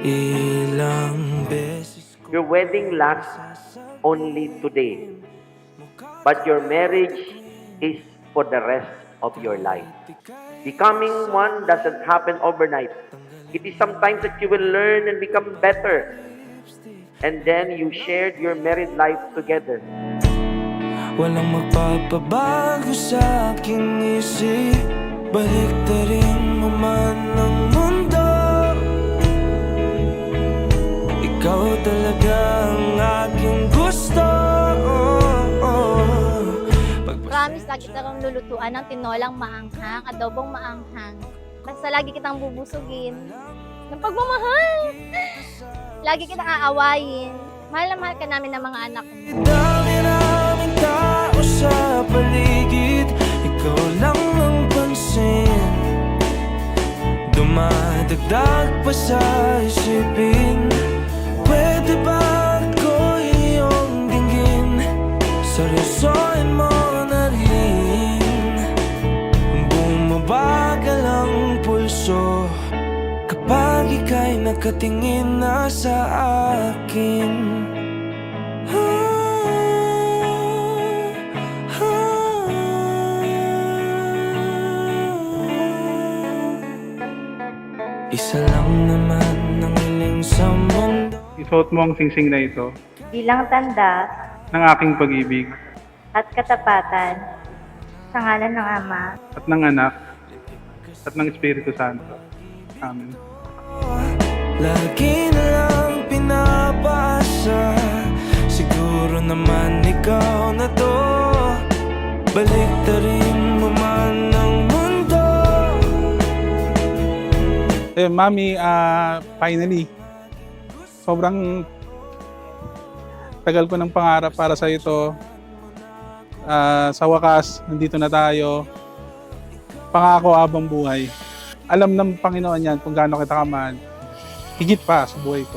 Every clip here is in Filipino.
Ilang beses Your wedding lasts only today, but your marriage is for the rest of your life. Becoming one doesn't happen overnight. It is sometimes that you will learn and become better, and then you shared your married life together. walang magpapabago sa aking isip. Baliktarin mo man ang mundo, ikaw talaga ang aking gusto. Promise, lagi kitang lulutuan ng tinolang maanghang, adobong maanghang. Basta lagi kitang bubusugin ng pagmamahal. Lagi kitang aawayin. Mahal na mahal ka namin ng mga anak mo. Dami naming tao sa paligid, ikaw lang ang pansin. Dumadagdag pa sa isipin, pwede ba ako iyong dinggin? Seryosohin mo na rin. Bumabagal ang pulso kapag ika'y nakatingin na sa akin. Isa lang naman ang hiling sa mundo. Isuot mo ang singsing na ito bilang tanda ng aking pag-ibig at katapatan sa ngalan ng Ama at ng Anak at ng Espiritu Santo. Amen. Lagi na lang pinapaasa, siguro naman ikaw na to. Baliktarin mo man ang mundo. Mami, finally, sobrang tagal ko ng pangarap para sa ito. Sa wakas, nandito na tayo. Pangako habang buhay. Alam ng Panginoon yan kung gaano kita kamahal. Higit pa sa buhay ko.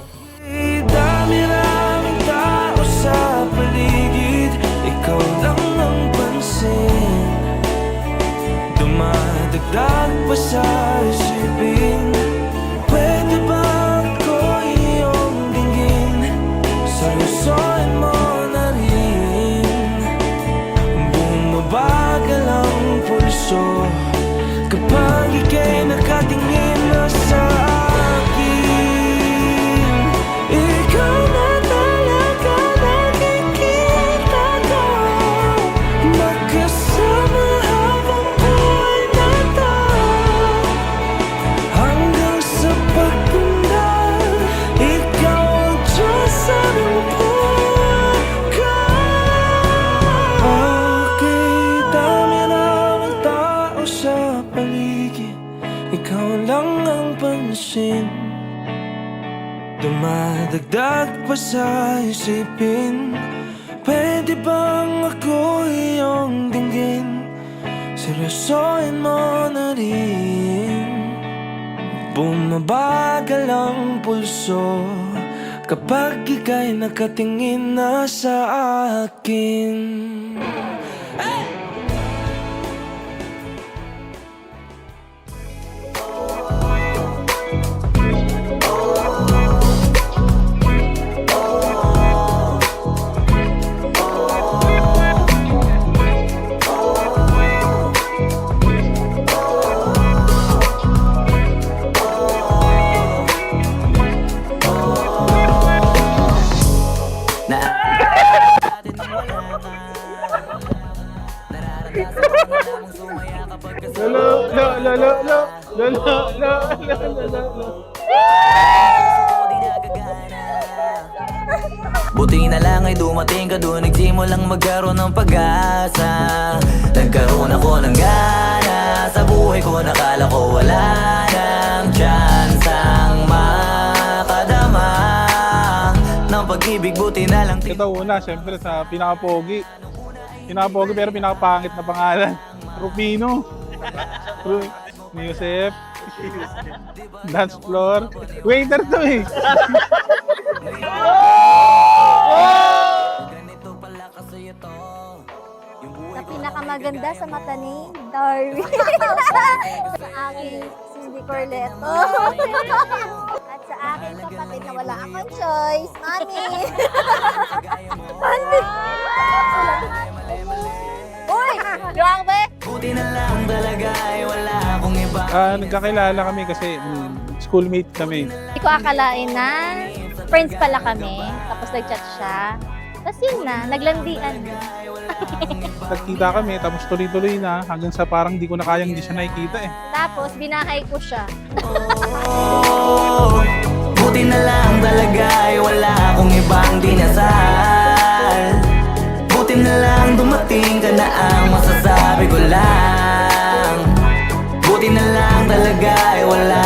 Dami naming tao sa paligid, ikaw lang ang pansin. Dumadagdag pa sa isipin, pwede ba ako iyong dinggin? Seryosohin mo na rin. Bumabagal ang pulso kapag ika'y nakatingin na sa akin. Ikaw na talaga nakikita ko, magkasama habang buhay na to. Hanggang sa pagtanda, ikaw ang Diyos sa buhay ko. Okay, dami namang tao sa paligid, ikaw lang ang pansin. Dumadagdag pa sa isipin, pwede bang ako iyong dinggin? Seryosohin mo na rin. Bumabagal ang pulso kapag ika'y nakatingin na sa akin. Buti na lang ay dumating ka doon, nagsimulang magkaroon ng pag-asa. Nagkaroon ako ng gana sa buhay ko, nakala ko wala nang chance ang makadama ng pag-ibig. Buti na lang Ito una, siyempre sa pinaka-pogi. Pinaka-pogi pero pinaka-pangit na pangalan. Rufino. Yusef. Dance floor. Waiter to eh. Sa pinakamaganda sa mata ni Darwin. Sa aking Cindy Corleto. At sa aking kapatid na wala akong choice. Mami! Mami! Uy! Grabe! Buti na lang talaga ay wala akong iba. Nagkakilala kami kasi schoolmate kami. Hindi ko akalain na friends pala kami. Tapos nag-chat siya. Tapos yun na, naglandian na. Nagkita kami, tapos tuloy-tuloy na hanggang sa parang di ko na kayang di siya nakikita eh. Tapos binahay ko siya. Oh, buti na lang talaga ay wala akong ibang dinasal. Buti na lang dumating ka na ang masasabi ko lang. Buti na lang talaga ay wala